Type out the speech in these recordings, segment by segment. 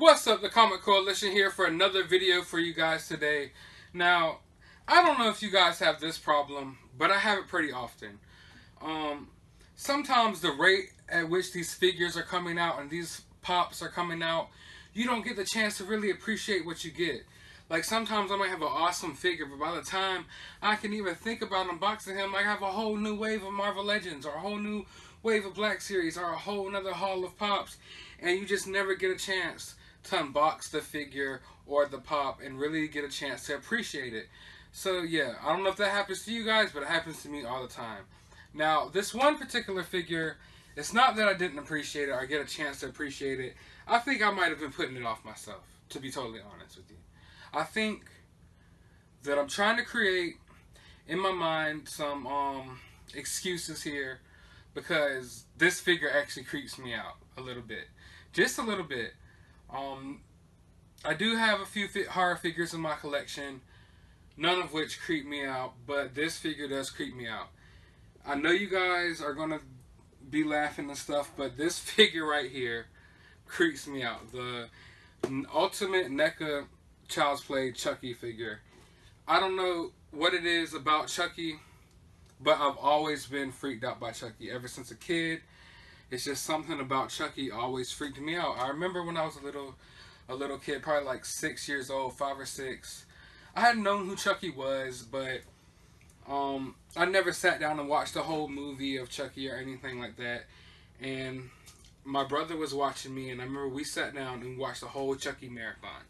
What's up, the Comic Coalition here for another video for you guys today. Now, I don't know if you guys have this problem, but I have it pretty often. Sometimes the rate at which these figures are coming out and these pops are coming out, you don't get the chance to really appreciate what you get. Like, sometimes I might have an awesome figure, but by the time I can even think about unboxing him, I have a whole new wave of Marvel Legends, or a whole new wave of Black Series, or a whole another haul of pops, and you just never get a chance to unbox the figure or the pop and really get a chance to appreciate it. So yeah, I don't know if that happens to you guys, but it happens to me all the time. Now, this one particular figure, it's not that I didn't appreciate it or get a chance to appreciate it. I think I might have been putting it off myself, to be totally honest with you. I think that I'm trying to create in my mind some excuses here, because this figure actually creeps me out a little bit. Just a little bit. I do have a few horror figures in my collection, none of which creep me out, but this figure does creep me out. I know you guys are going to be laughing and stuff, but this figure right here creeps me out. The ultimate Neca Child's Play Chucky figure. I don't know what it is about Chucky, but I've always been freaked out by Chucky ever since a kid. It's just something about Chucky always freaked me out. I remember when I was a little kid, probably like 6 years old, 5 or 6. I hadn't known who Chucky was, but I never sat down and watched the whole movie of Chucky or anything like that. And my brother was watching me, and I remember we sat down and watched the whole Chucky marathon.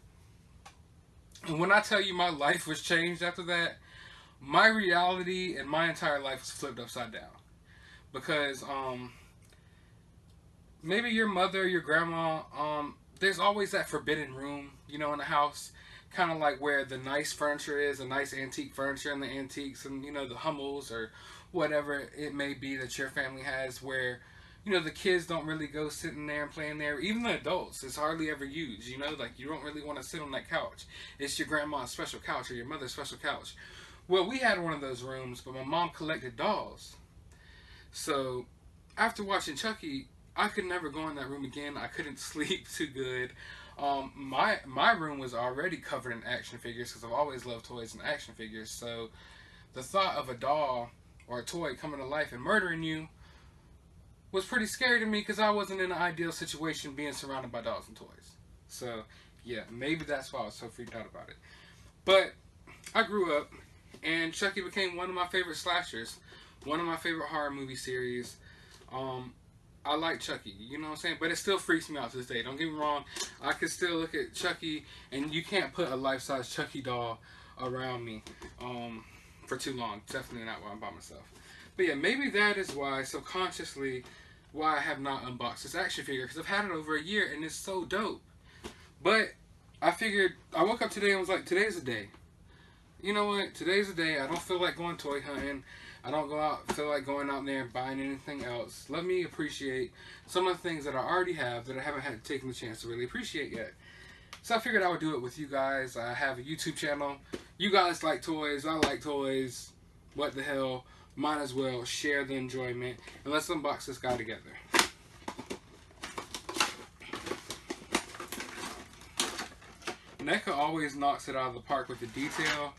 And when I tell you my life was changed after that, my reality and my entire life was flipped upside down. Because maybe your mother, your grandma, there's always that forbidden room, you know, in the house, kind of like where the nice furniture is, the nice antique furniture and the antiques and, you know, the Hummels or whatever it may be that your family has, where, you know, the kids don't really go sitting there and playing there. Even the adults, it's hardly ever used, you know, like you don't really want to sit on that couch. It's your grandma's special couch or your mother's special couch. Well, we had one of those rooms, but my mom collected dolls. So after watching Chucky, I could never go in that room again. I couldn't sleep too good. My room was already covered in action figures because I've always loved toys and action figures. So the thought of a doll or a toy coming to life and murdering you was pretty scary to me, because I wasn't in an ideal situation being surrounded by dolls and toys. So yeah, maybe that's why I was so freaked out about it. But I grew up, and Chucky became one of my favorite slashers, one of my favorite horror movie series. I like Chucky, you know what I'm saying? But it still freaks me out to this day. Don't get me wrong. I can still look at Chucky, and you can't put a life-size Chucky doll around me for too long. Definitely not while I'm by myself. But yeah, maybe that is why, subconsciously, why I have not unboxed this action figure. Because I've had it over a year, and it's so dope. But I figured, I woke up today and was like, today's the day. You know what? Today's the day. I don't feel like going toy hunting. I don't feel like going out there and buying anything else. Let me appreciate some of the things that I already have that I haven't had taken the chance to really appreciate yet. So I figured I would do it with you guys. I have a YouTube channel. You guys like toys. I like toys. What the hell? Might as well share the enjoyment. And let's unbox this guy together. Neca always knocks it out of the park with the detail.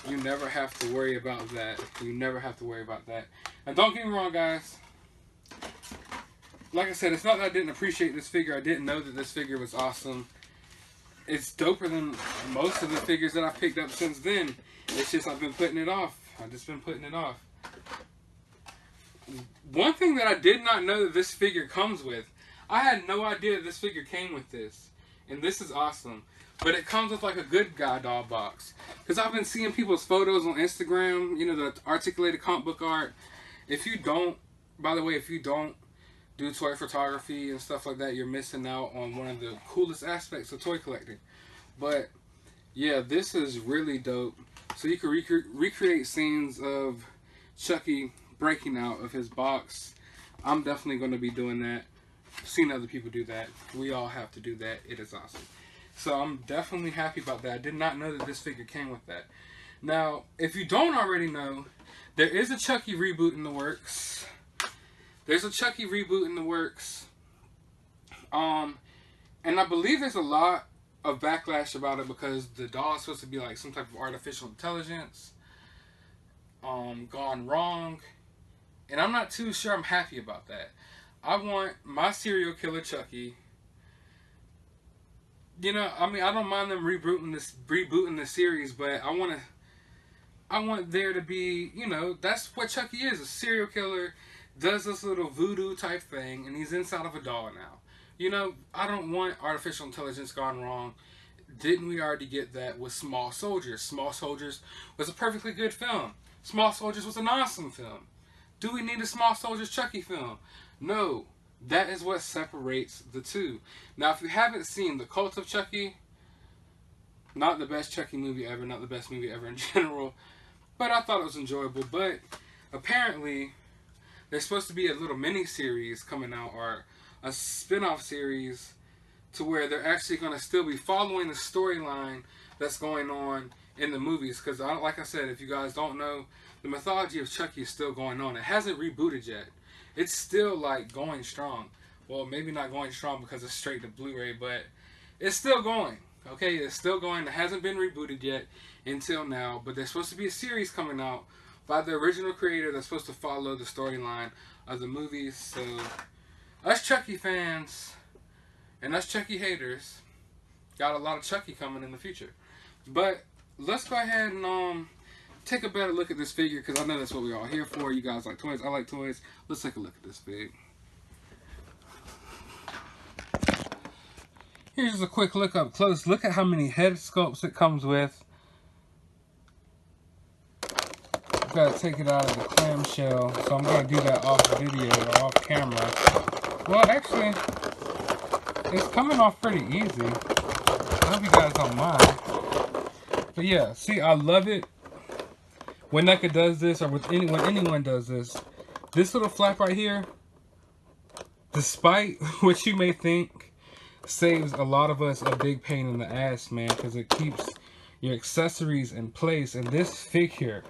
You never have to worry about that. You never have to worry about that. And don't get me wrong, guys. Like I said, it's not that I didn't appreciate this figure. I didn't know that this figure was awesome. It's doper than most of the figures that I've picked up since then. It's just I've been putting it off. I've just been putting it off. One thing that I did not know that this figure comes with, I had no idea this figure came with this. And this is awesome. But it comes with like a good guy doll box. Because I've been seeing people's photos on Instagram, you know, the articulated comic book art. If you don't, by the way, if you don't do toy photography and stuff like that, you're missing out on one of the coolest aspects of toy collecting. But yeah, this is really dope. So you can recreate scenes of Chucky breaking out of his box. I'm definitely going to be doing that. I've seen other people do that. We all have to do that. It is awesome. So I'm definitely happy about that. I did not know that this figure came with that. Now, if you don't already know, there is a Chucky reboot in the works. There's a Chucky reboot in the works. And I believe there's a lot of backlash about it because the doll is supposed to be like some type of artificial intelligence gone wrong. And I'm not too sure I'm happy about that. I want my serial killer Chucky. You know, I mean, I don't mind them rebooting the series, but I want there to be, you know, that's what Chucky is, a serial killer, does this little voodoo type thing, and he's inside of a doll now. You know, I don't want artificial intelligence gone wrong. Didn't we already get that with Small Soldiers? Small Soldiers was a perfectly good film. Small Soldiers was an awesome film. Do we need a Small Soldiers Chucky film? No. That is what separates the two. Now, if you haven't seen The Cult of Chucky, not the best Chucky movie ever, not the best movie ever in general, but I thought it was enjoyable. But apparently, there's supposed to be a little mini-series coming out, or a spin-off series, to where they're actually going to still be following the storyline that's going on in the movies. Because, like I said, if you guys don't know, the mythology of Chucky is still going on. It hasn't rebooted yet. It's still, like, going strong. Well, maybe not going strong because it's straight to Blu-ray, but it's still going. Okay, it's still going. It hasn't been rebooted yet until now, but there's supposed to be a series coming out by the original creator that's supposed to follow the storyline of the movies. So, us Chucky fans and us Chucky haters got a lot of Chucky coming in the future. But let's go ahead and take a better look at this figure, because I know that's what we're all here for. You guys like toys. I like toys. Let's take a look at this fig. Here's just a quick look up close. Look at how many head sculpts it comes with. I've got to take it out of the clamshell, so I'm going to do that off video or off camera. Well, actually, it's coming off pretty easy. I hope you guys don't mind. But yeah, see, I love it when Neca does this, or when anyone does this. This little flap right here, despite what you may think, saves a lot of us a big pain in the ass, man, because it keeps your accessories in place. And this figure,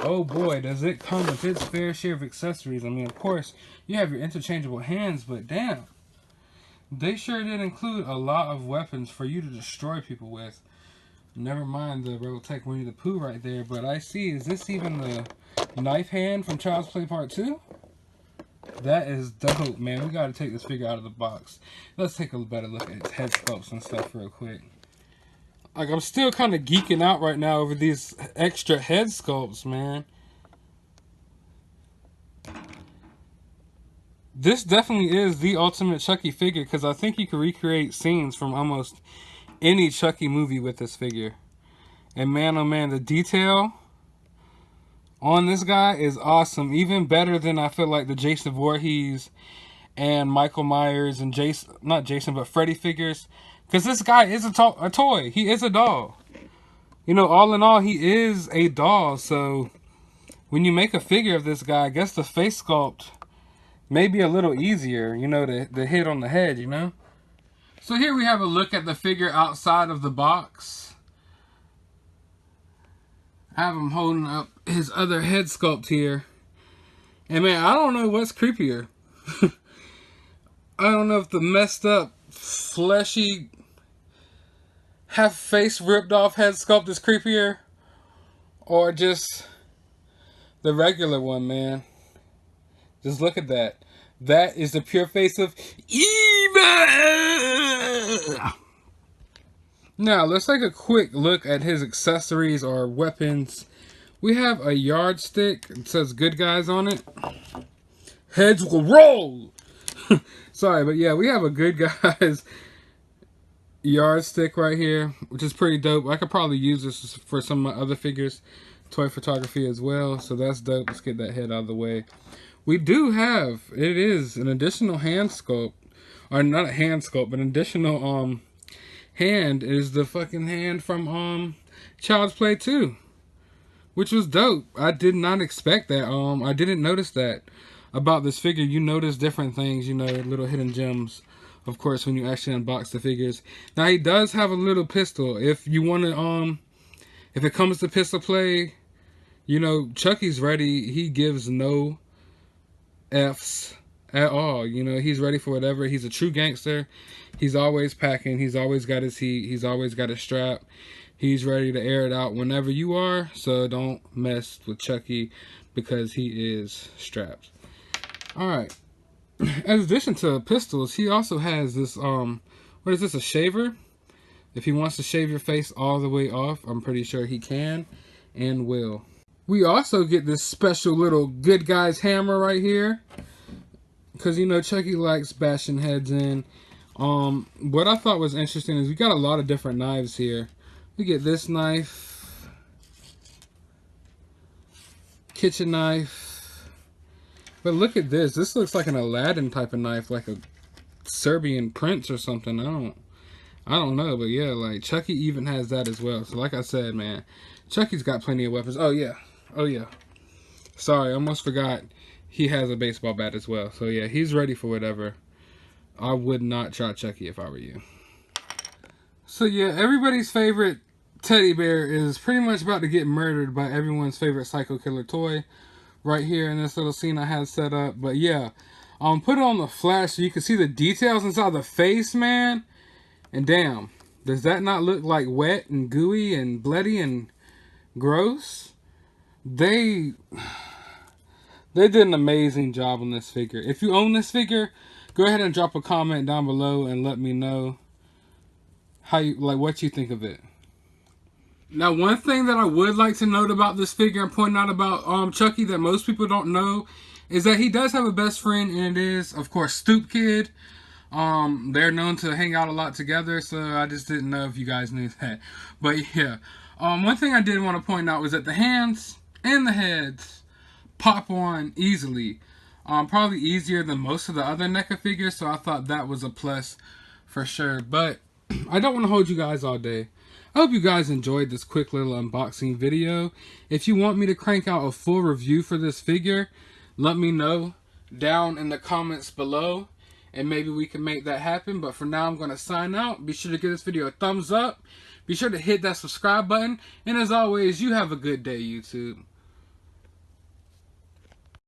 oh boy, does it come with its fair share of accessories. I mean, of course, you have your interchangeable hands, but damn, they sure did include a lot of weapons for you to destroy people with. Never mind the Robotech Winnie the Pooh right there, but I see, is this even the knife hand from Child's Play Part 2? That is dope, man. We gotta take this figure out of the box. Let's take a better look at its head sculpts and stuff real quick. Like, I'm still kind of geeking out right now over these extra head sculpts, man. This definitely is the ultimate Chucky figure, because I think you can recreate scenes from almost any Chucky movie with this figure. And man, oh man, the detail on this guy is awesome. Even better than, I feel like, the Jason Voorhees and Michael Myers and but Freddy figures. Because this guy is a toy. He is a doll. You know, all in all, he is a doll. So when you make a figure of this guy, I guess the face sculpt may be a little easier, you know, the hit on the head, you know. So here we have a look at the figure outside of the box. I have him holding up his other head sculpt here. And man, I don't know what's creepier. I don't know if the messed up, fleshy, half face ripped off head sculpt is creepier, or just the regular one, man. Just look at that. That is the pure face of evil. Now, let's take a quick look at his accessories or weapons. We have a yardstick. It says good guys on it. Heads will roll. Sorry, but yeah, we have a good guys yardstick right here, which is pretty dope. I could probably use this for some of my other figures, toy photography as well. So that's dope. Let's get that head out of the way. We do have, it is an additional hand sculpt, or not a hand sculpt, but an additional hand is the fucking hand from Child's Play 2, which was dope. I did not expect that. I didn't notice that about this figure. You notice different things, you know, little hidden gems, of course, when you actually unbox the figures. Now, he does have a little pistol. If you want to, if it comes to pistol play, you know, Chucky's ready. He gives no F's at all. You know, he's ready for whatever. He's a true gangster. He's always packing. He's always got his heat. He's always got his strap. He's ready to air it out whenever you are. So don't mess with Chucky because he is strapped. All right. In addition to pistols, he also has this, what is this, a shaver? If he wants to shave your face all the way off, I'm pretty sure he can and will. We also get this special little good guy's hammer right here. Because, you know, Chucky likes bashing heads in. What I thought was interesting is we got a lot of different knives here. We get this knife. Kitchen knife. But look at this. This looks like an Aladdin type of knife, like a Serbian prince or something. I don't know, but yeah, like Chucky even has that as well. So like I said, man, Chucky's got plenty of weapons. Oh yeah. Sorry, I almost forgot. He has a baseball bat as well. So yeah, he's ready for whatever. I would not try Chucky if I were you. So yeah, everybody's favorite teddy bear is pretty much about to get murdered by everyone's favorite psycho killer toy. Right here in this little scene I had set up. But yeah, put it on the flash so you can see the details inside the face, man. And damn, does that not look like wet and gooey and bloody and gross? They did an amazing job on this figure. If you own this figure, go ahead and drop a comment down below and let me know how you what you think of it. Now, one thing that I would like to note about this figure and point out about Chucky that most people don't know is that he does have a best friend, and it is, of course, Stoop Kid. They're known to hang out a lot together, so I just didn't know if you guys knew that. But yeah, one thing I did want to point out was that the hands and the heads pop on easily. Probably easier than most of the other NECA figures, so I thought that was a plus for sure. But I don't want to hold you guys all day. I hope you guys enjoyed this quick little unboxing video. If you want me to crank out a full review for this figure, let me know down in the comments below, and maybe we can make that happen. But for now, I'm going to sign out. Be sure to give this video a thumbs up. Be sure to hit that subscribe button. And as always, you have a good day, YouTube.